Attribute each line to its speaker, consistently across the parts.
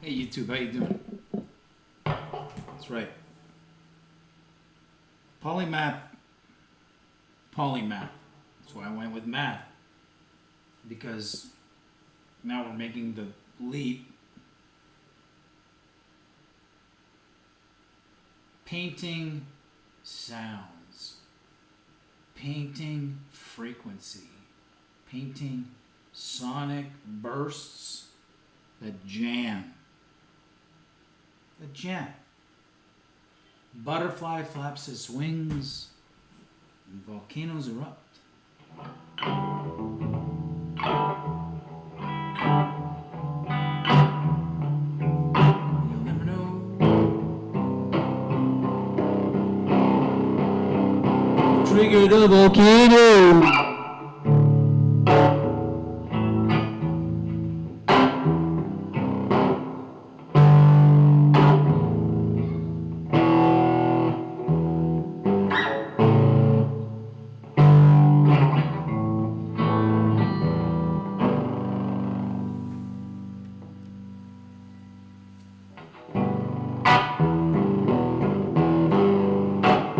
Speaker 1: Hey YouTube, how you doing? That's right. Polymath. Polymath. That's why I went with math. Because now we're making the leap. Painting sounds. Painting frequency. Painting sonic bursts that jam. The jam. Butterfly flaps its wings, and volcanoes erupt. You'll never know. Triggered a volcano.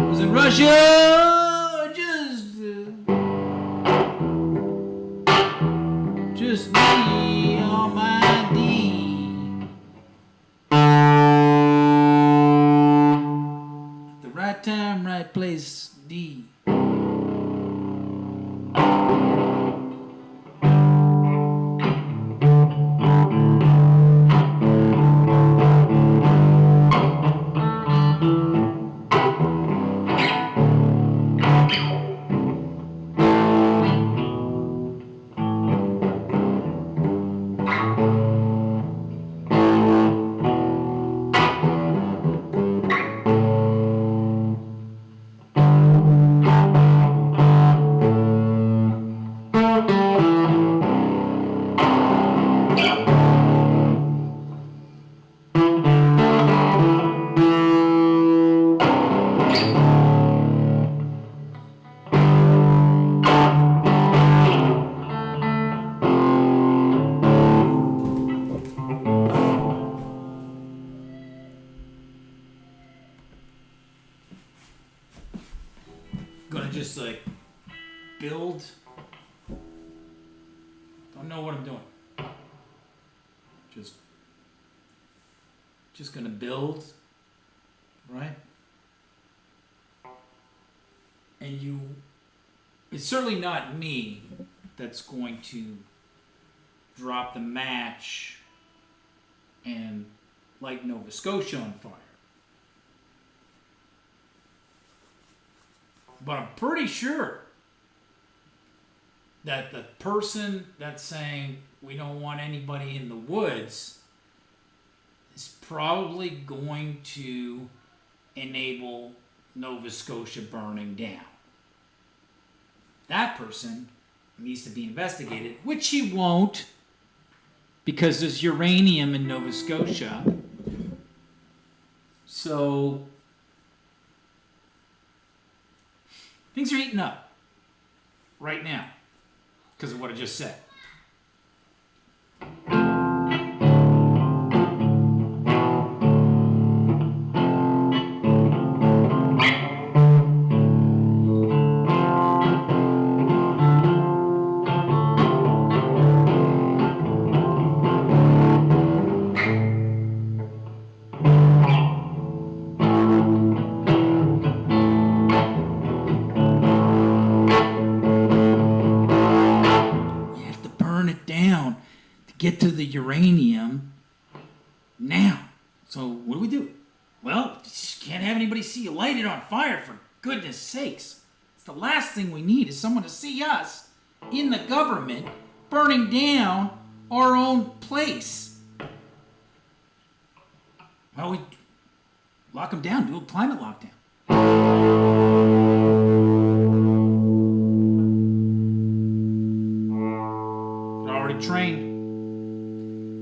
Speaker 1: Was in Russia, just me on my D. At the right time, right place, D. Gonna just like build. Don't know what I'm doing. Just gonna build, right? And it's certainly not me that's going to drop the match and light Nova Scotia on fire. But I'm pretty sure that the person that's saying we don't want anybody in the woods is probably going to enable Nova Scotia burning down. That person needs to be investigated, which he won't, because there's uranium in Nova Scotia. So things are heating up right now because of what I just said. Get to the uranium now. So what do? Well, just can't have anybody see you light it on fire, for goodness sakes. It's the last thing we need is someone to see us in the government burning down our own place. Well, we lock them down, do a climate lockdown. They're already trained.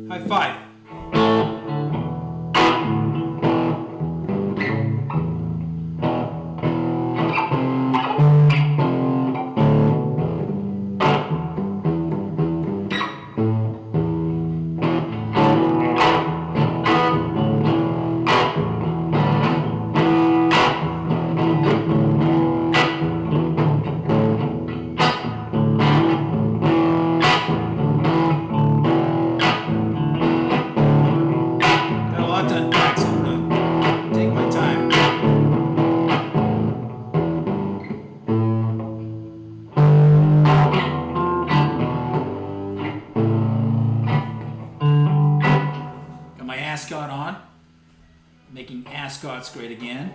Speaker 1: High five. ascot on, making ascots great again.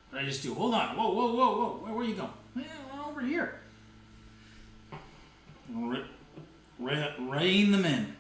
Speaker 1: What did I just do? Hold on. Whoa, whoa, whoa, whoa. Where you going? Over here. Rein them in.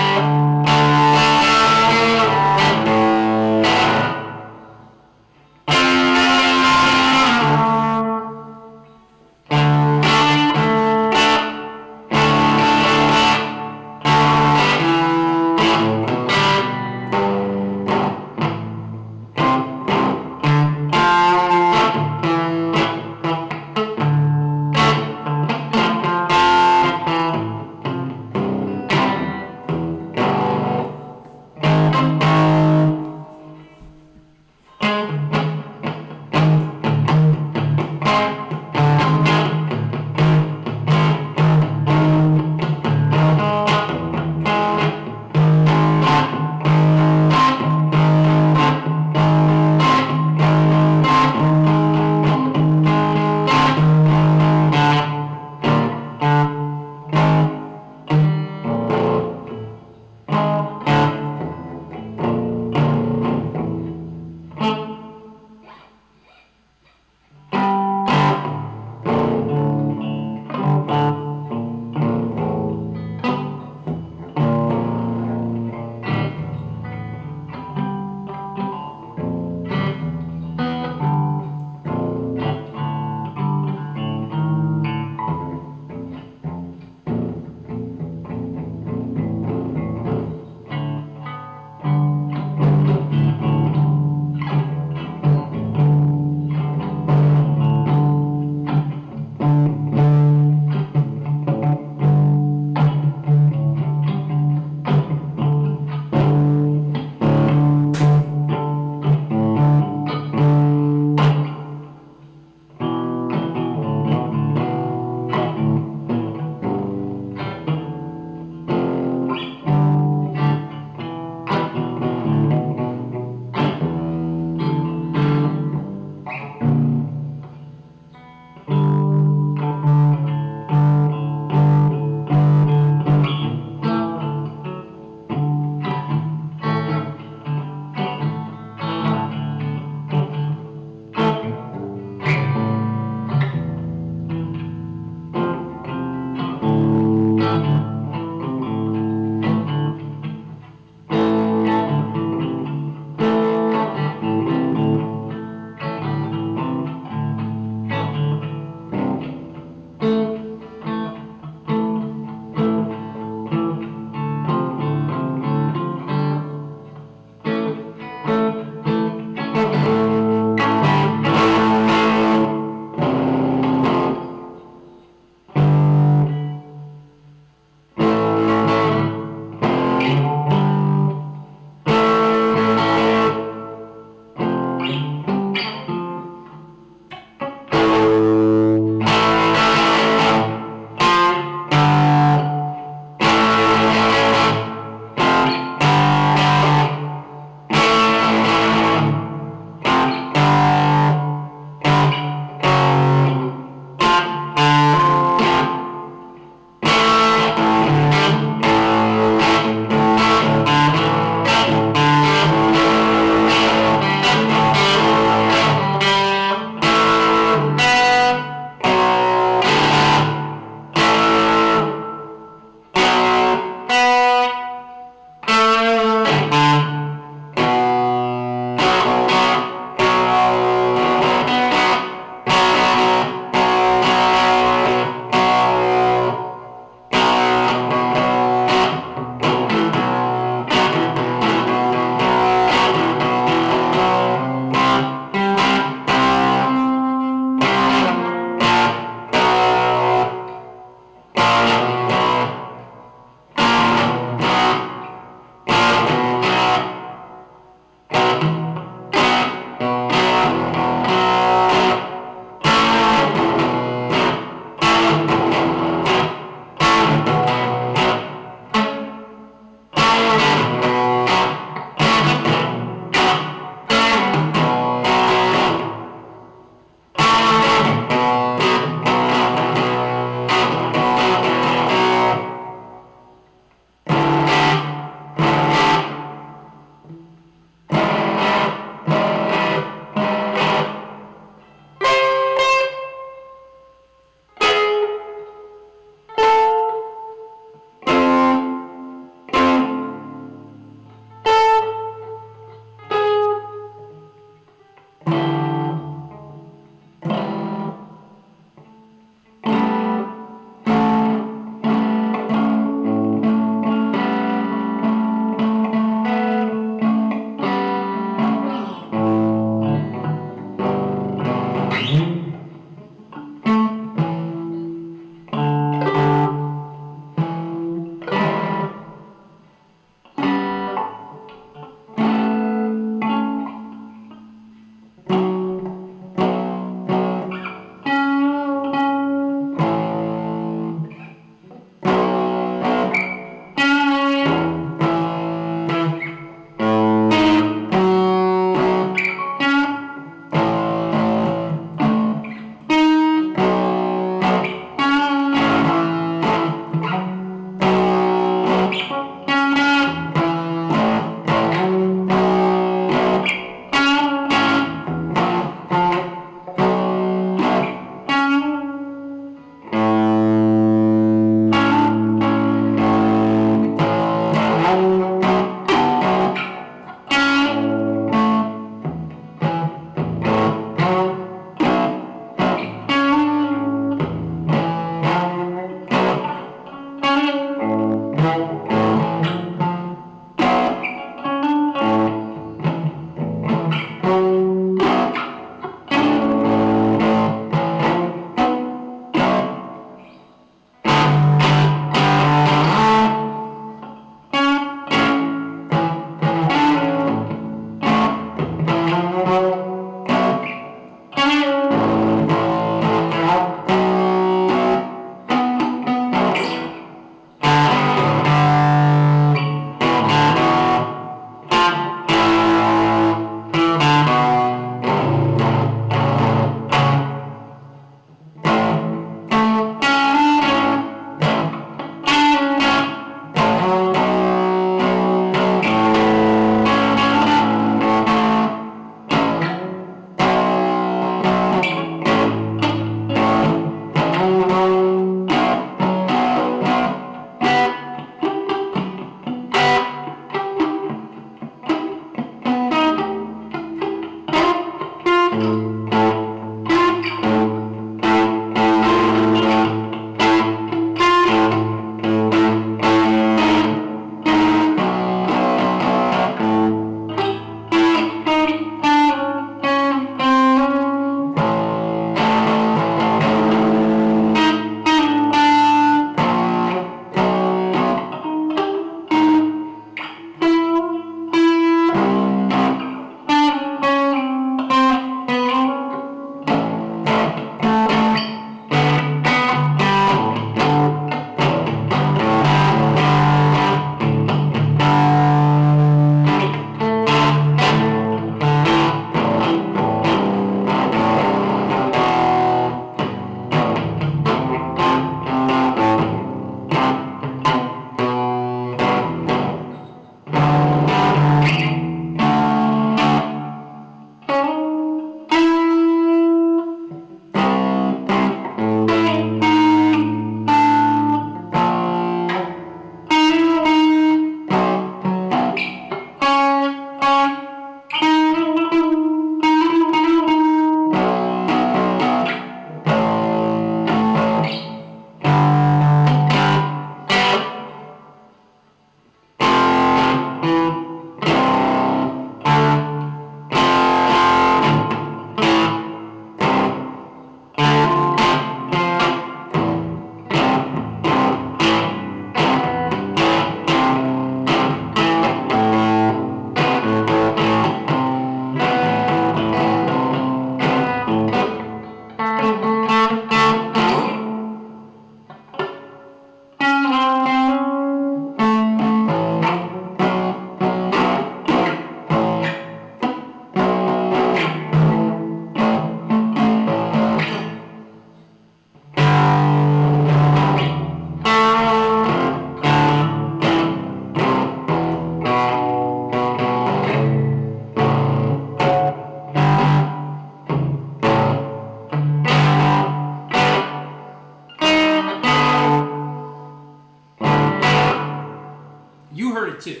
Speaker 1: You heard it too.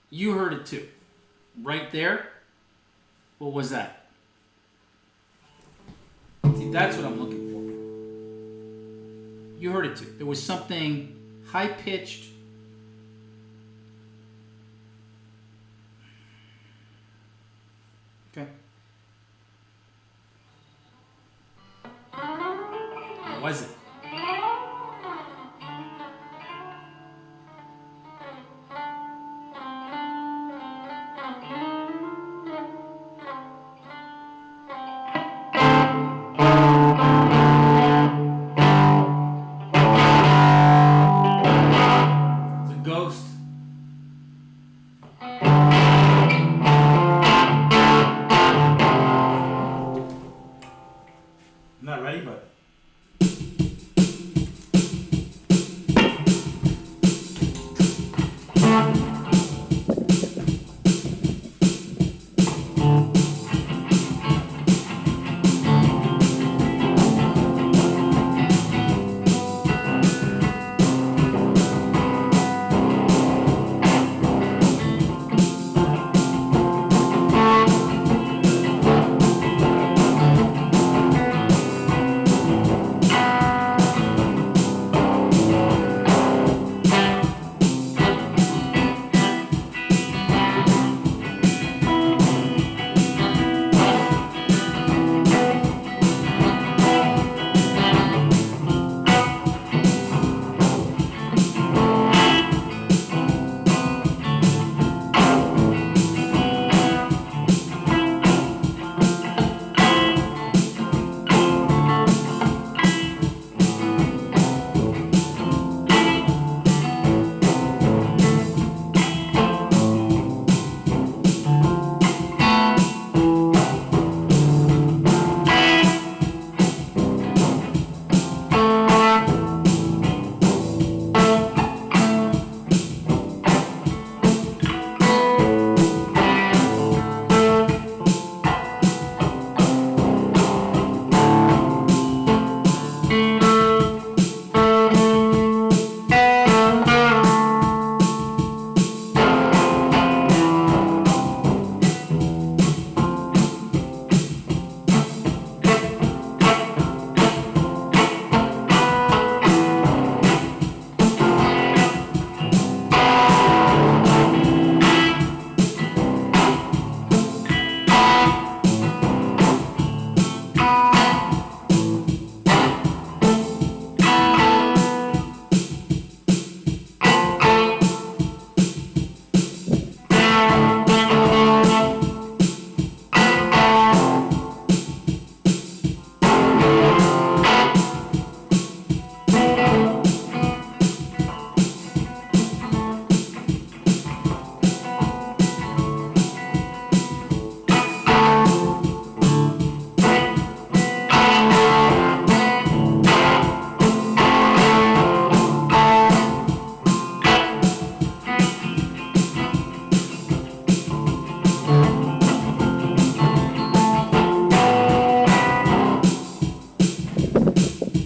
Speaker 1: You heard it too. Right there. What was that? See, that's what I'm looking for. You heard it too. There was something high-pitched. Okay. What was it? It's a ghost. I'm not ready, but.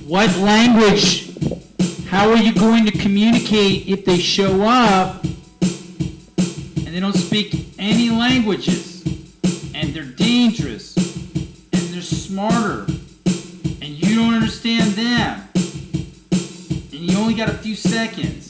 Speaker 1: What language? How are you going to communicate if they show up and they don't speak any languages and they're dangerous and they're smarter and you don't understand them and you only got a few seconds?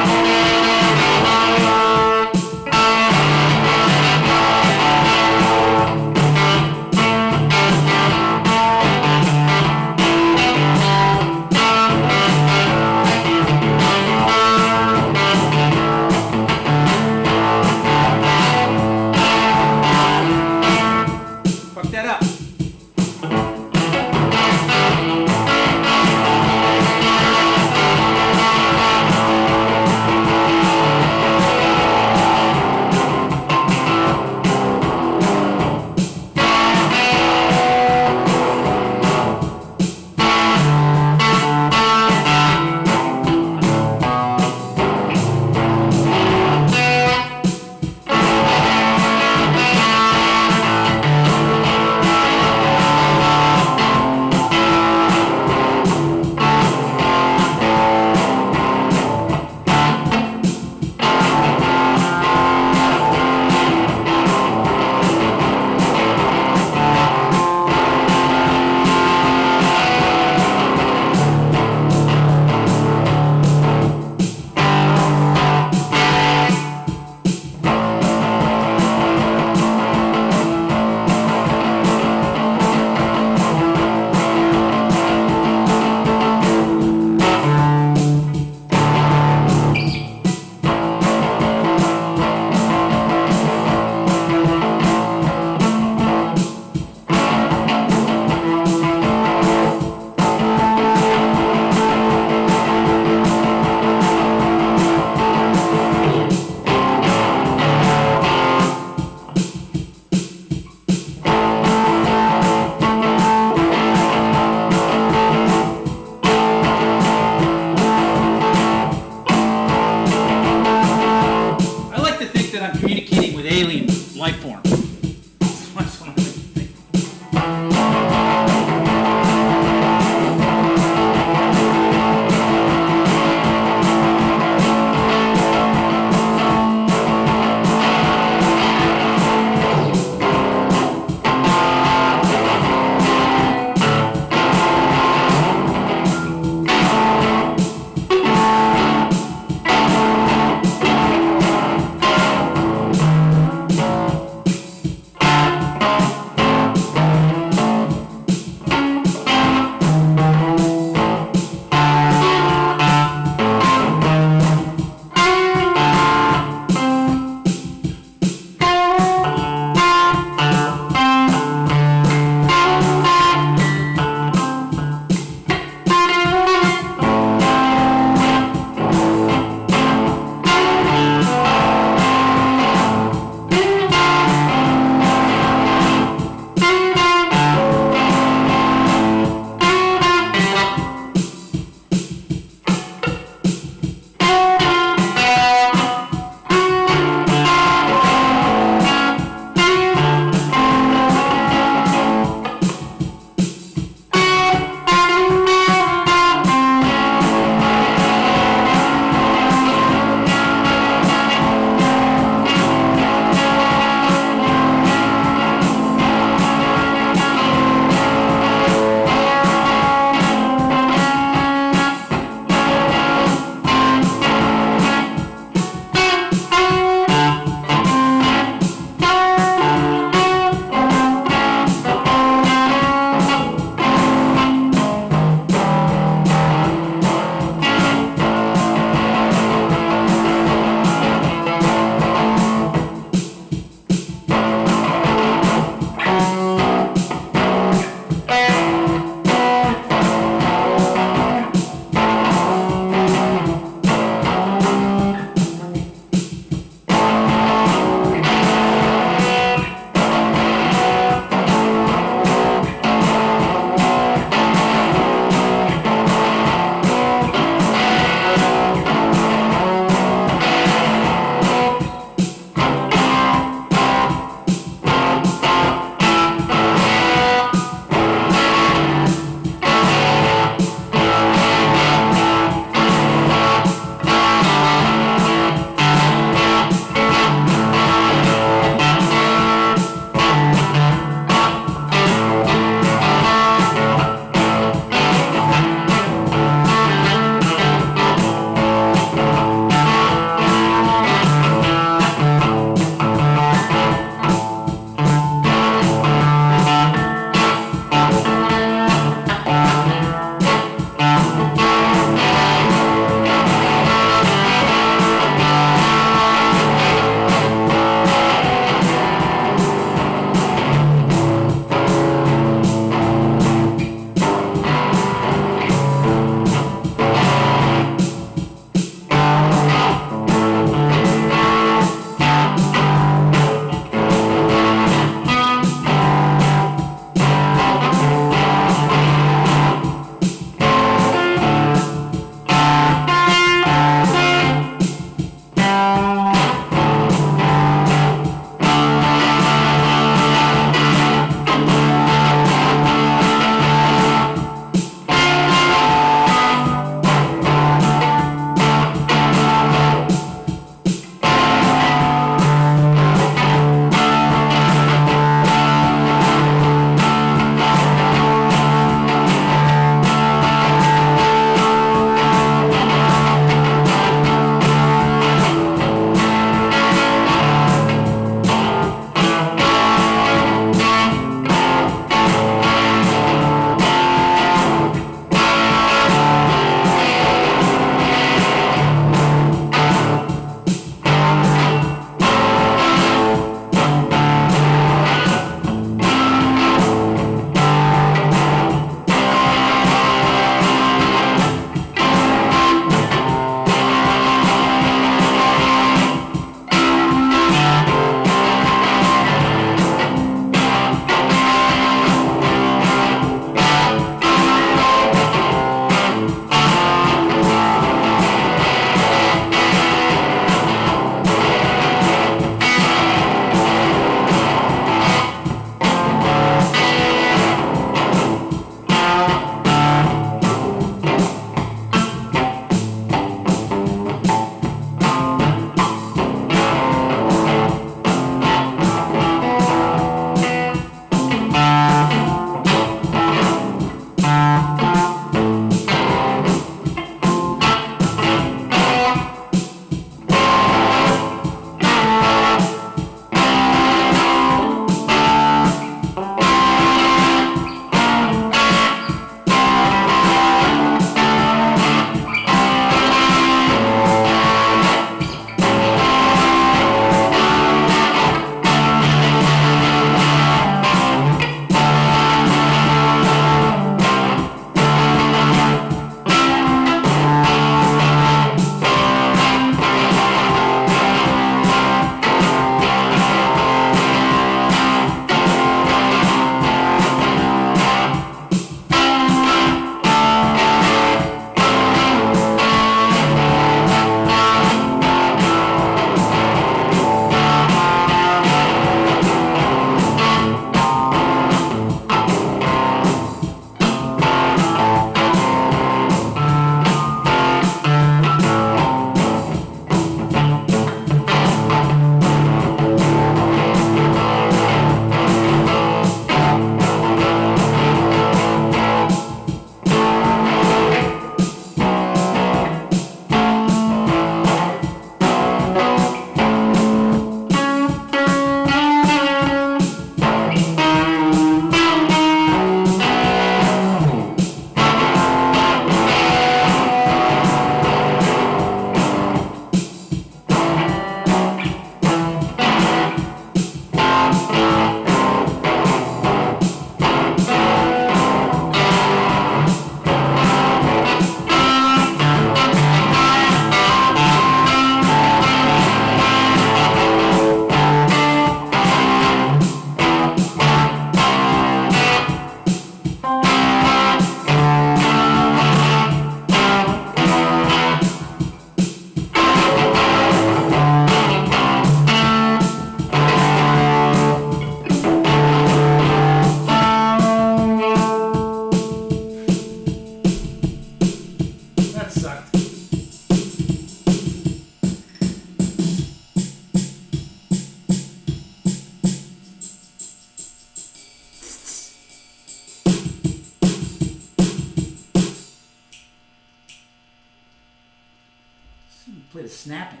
Speaker 1: play the snapping.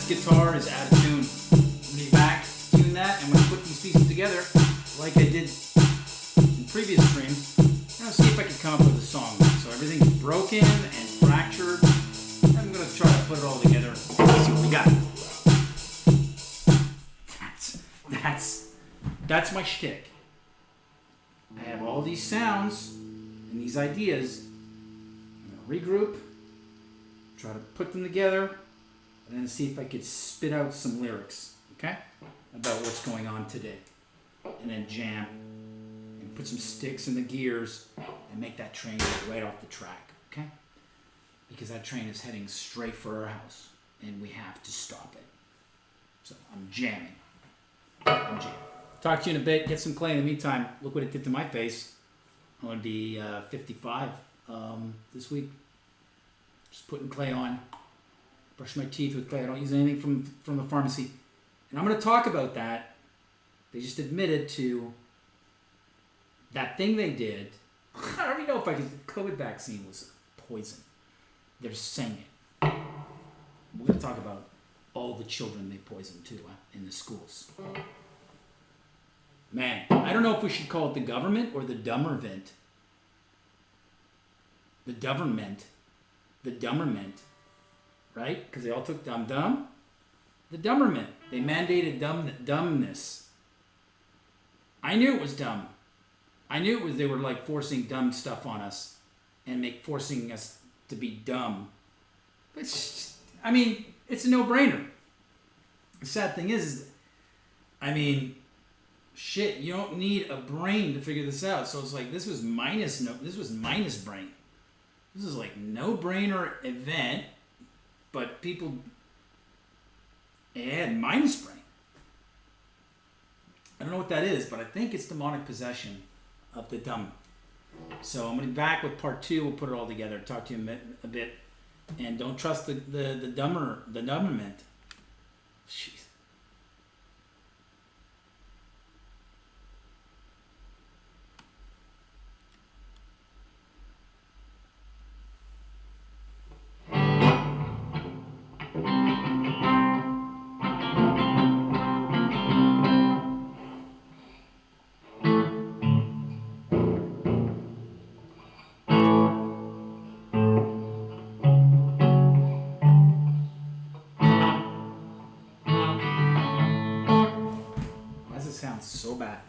Speaker 1: Guitar is out of tune. I'm going to back tune that, and I'm going to put these pieces together like I did in previous streams. And I'll see if I can come up with a song. So everything's broken and fractured. I'm going to try to put it all together and see what we got. That's my shtick. I have all these sounds and these ideas. I'm going to regroup, try to put them together, and then see if I could spit out some lyrics, okay, about what's going on today. And then jam, and put some sticks in the gears, and make that train go right off the track, okay? Because that train is heading straight for our house, and we have to stop it. So I'm jamming. Talk to you in a bit, get some clay. In the meantime, look what it did to my face. I'm going to be 55 this week. Just putting clay on. Brush my teeth with clay. I don't use anything from the pharmacy. And I'm going to talk about that. They just admitted to that thing they did. I don't even know if the COVID vaccine was poison. They're saying it. We're going to talk about all the children they poisoned too in the schools. Man, I don't know if we should call it the government or the dummerment. The dummerment. The dummerment. Right? Because they all took dumb. The dummerment. They mandated dumbness. I knew it was dumb. I knew it was they were like forcing dumb stuff on us and forcing us to be dumb. But I mean, it's a no-brainer. The sad thing is, shit, you don't need a brain to figure this out. So it's like this was minus brain. This is like no-brainer event. But people had minus brain. I don't know what that is, but I think it's demonic possession of the dumb. So I'm going to be back with part 2. We'll put it all together. Talk to you a bit. And don't trust the dumberment. Jeez. Sounds so bad.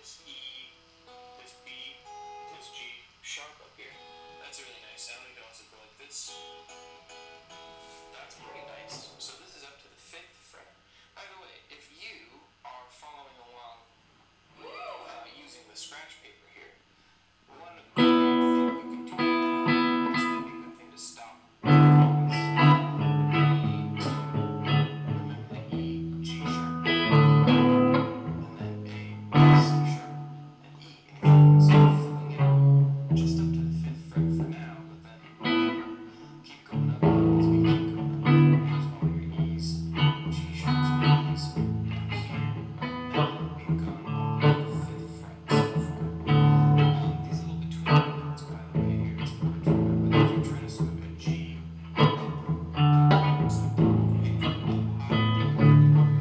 Speaker 2: this E, this B, this G sharp up here. That's a really nice sound. We can also go like this. That's pretty nice. So this is up to the 5th fret. By the way, if you are following along using the scratch paper here, one thing you can do, this might be a good thing to stop. Remember the E, G sharp, and then A, C sharp, and E. And if you can start filling it just up to the 5th fret for now, but then keep going up as we keep going up. Here's all your E's, G sharps, and E's down here. We've gone all the way to the 5th fret so far. These little between notes, by the way, here, it's important to remember that if you're trying to scoop a G, it's like the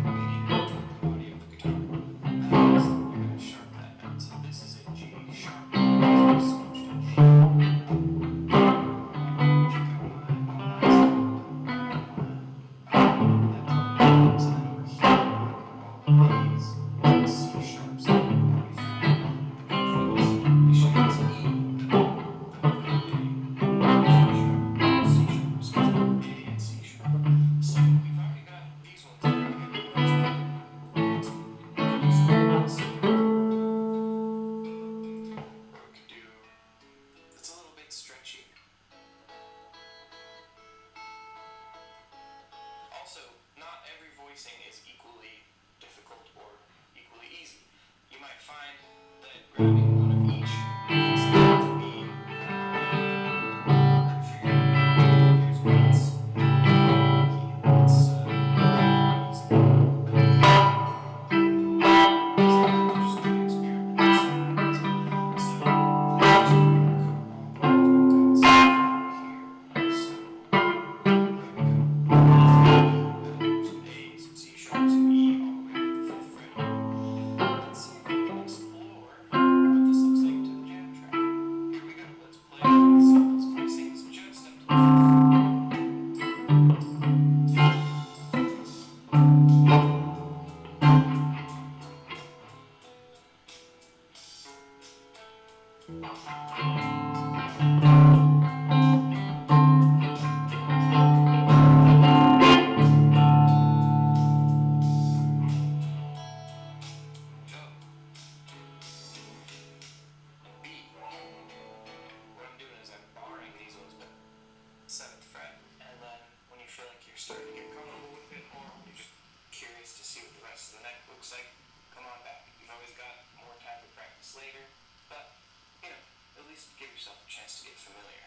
Speaker 2: higher body of the guitar. You're going to sharp that note. So this is a G sharp. This was switched to G. It's a little bit stretchy. Also, not every voicing is equally difficult or equally easy. You might find that grabbing one of each is going to be hard for you. Here's one that's easy. Just an experiment. So that's what we're going to come all the way to a good sound here. So here we go. Some A, some C sharp, some E, all the way to the 5th fret. Let's see if we can explore what this looks like to the jam track. Here we go. Let's play solos voicings just up to the 5th fret. Go. B. What I'm doing is I'm barring these ones, but 7th fret, and then when you feel like you're starting to get comfortable with it, or you're just curious to see what the rest of the neck looks like, come on back. You've always got more time to practice later, but, you know, at least give yourself a chance to get familiar.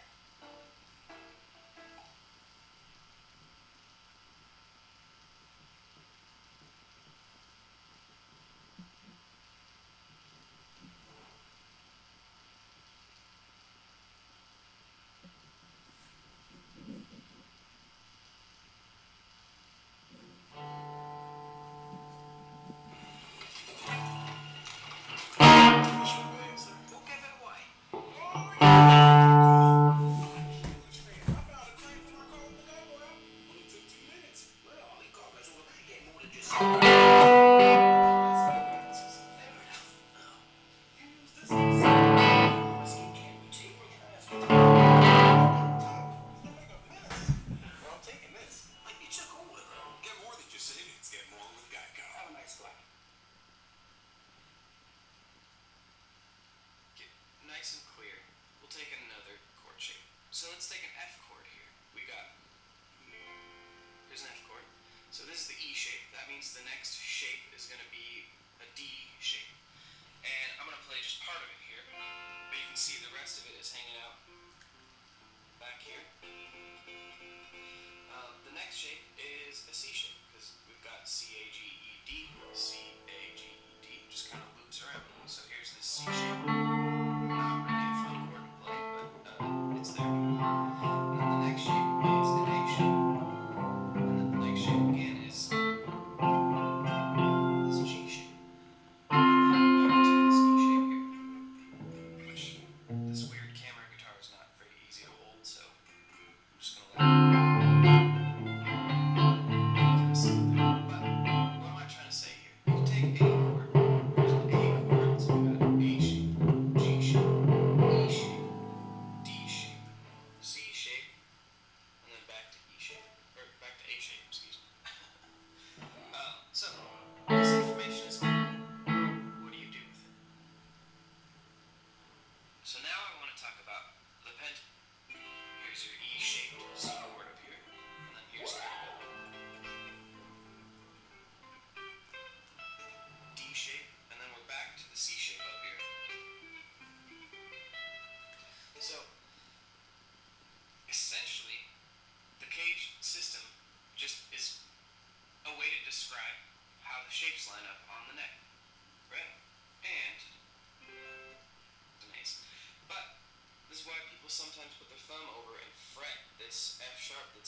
Speaker 2: Don't give it away. Nice and clear. We'll take another chord shape. So let's take an F chord here. Here's an F chord. So this is the E shape. That means the next shape is going to be a D shape. And I'm going to play just part of it here. But you can see the rest of it is hanging out back here. The next shape is a C shape, because we've got C, A, G, E, D, C, A, G, E, D. Just kind of loops around. So here's this C shape. Not really a fun chord to play, but it's there. And then the next shape is an A shape. And then the next shape again is this G shape. And then back to this E shape here. Which this weird camera guitar is not very easy to hold, so I'm just gonna let it kind of sit there. But what am I trying to say here? You can take A chord. There's an A chord, so we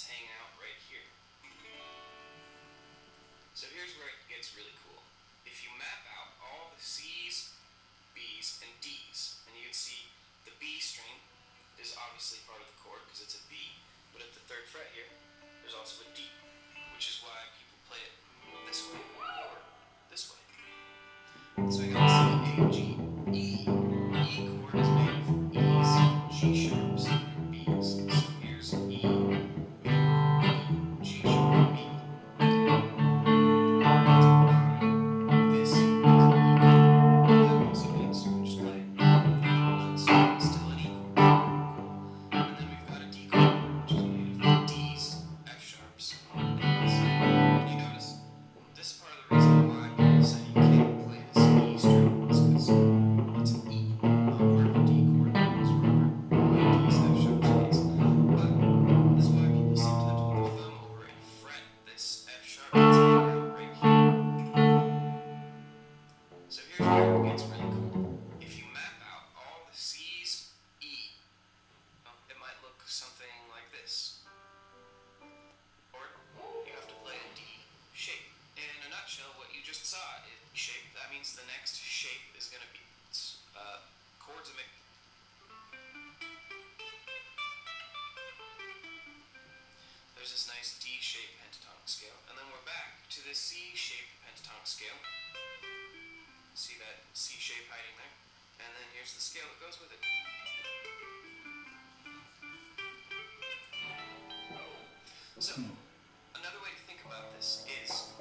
Speaker 2: that's hanging out right here. So here's where it gets really cool. If you map out all the C's, B's, and D's, and you can see the B string is obviously part of the chord because it's a B, but at the 3rd fret here, there's also a D, which is why people play it this way or this way. So I got C, A, G, E. E chord is made of E's, G sharps, and B's. So here's E, B, G sharp, B. This is an E chord. That also means we just play it's still an E chord. And then we've got a D chord, which is made of D's, F sharps, and B's. And you notice this is part of the reason why people say you can't play this E string is because it's an E, not part of a D chord. It's wherever D's, F sharps, and B's. But this is why people sometimes put their thumb over and fret this F sharp that's hanging out right here. So here's where it gets really cool. If you map out all the C's, E, well, it might look something like this. Or you have to play a D shape. In a nutshell, what you just saw is shape. That means the next shape is going to be chords of There's this nice D-shaped pentatonic scale, and then we're back to this C-shaped pentatonic scale. See that C shape hiding there? And then here's the scale that goes with it. So, another way to think about this is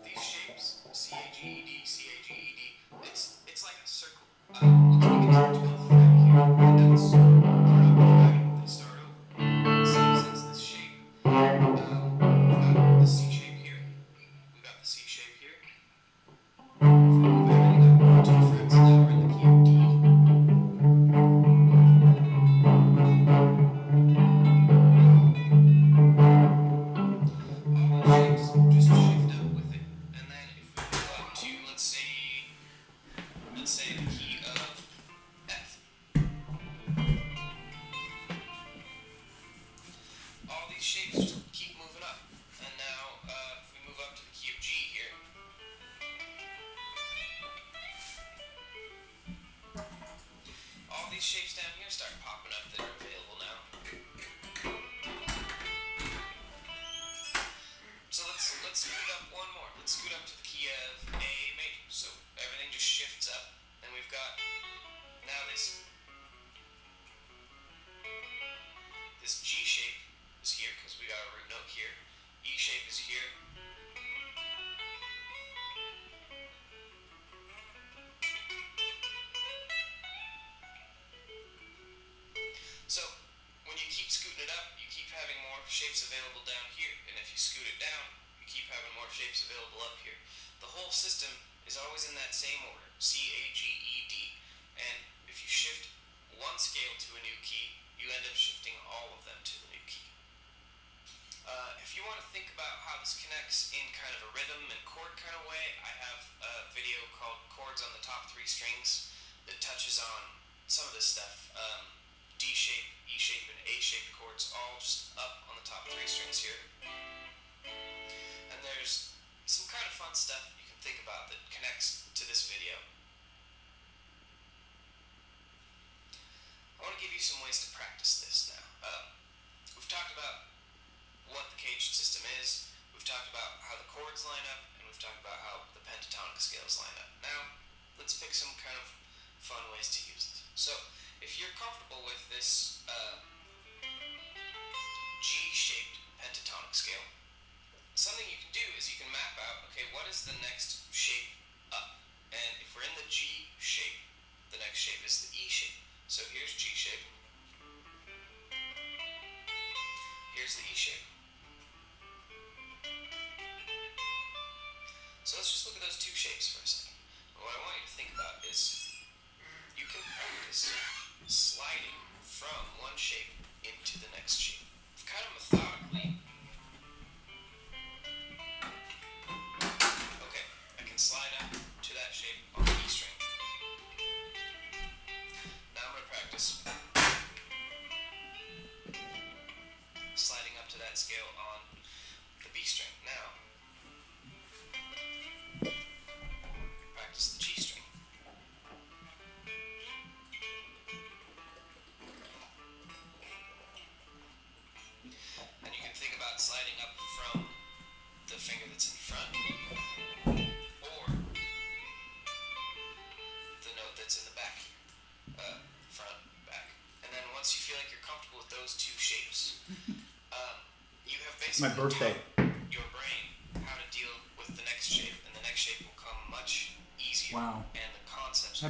Speaker 2: these shapes, C, A, G, E, D, C, A, G, E, D, it's like a circle. Let's make it to 12th fret here, and that's they start over. In the same sense, this shape, we've got the C shape here, we've got the C shape here. If we move everything up 2 frets, now we're in the key of D. All the shapes just shift up with it. And then if we move up to, let's say the key of F. All these shapes just keep moving up. And now, if we move up to the key of G here, all these shapes down here start popping up that are available now. So let's scoot up one more. Let's scoot up to the key of A major. So everything just shifts up, and we've got now this G shape is here because we got a root note here. E shape is here. So when you keep scooting it up, you keep having more shapes available down here. And if you scoot it down, you keep having more shapes available up here. The whole system is always in that same order, C, A, G, E, D. And if you shift one scale to a new key, you end up shifting all of them to the new key. If you want to think about how this connects in kind of a rhythm and chord kind of way, I have a video called Chords on the Top 3 Strings that touches on some of this stuff. D shape, E shape, and A shaped chords all just up on the top 3 strings here. And there's some kind of fun stuff you can think about that connects to this video. I want to give you some ways to practice this now. We've talked about what the caged system is, we've talked about how the chords line up, and we've talked about how the pentatonic scales line up. Now, let's pick some kind of fun ways to use this. So, if you're comfortable with this G-shaped pentatonic scale, something you can do is you can map out, okay, what is the next shape up? And if we're in the G shape, the next shape is the E shape. So here's G shape. Here's the E shape. So let's just look at those two shapes for a second. What I want you to think about is you can practice sliding from one shape into the next shape. Kind of methodically. Okay, I can slide up to that shape on the E string. Now I'm going to practice sliding up to that scale that's in the back. Front, back. And then once you feel like you're comfortable with those two shapes, you have basically
Speaker 3: My birthday.
Speaker 2: taught your brain how to deal with the next shape, and the next shape will come much easier.
Speaker 1: Wow.
Speaker 2: And the concepts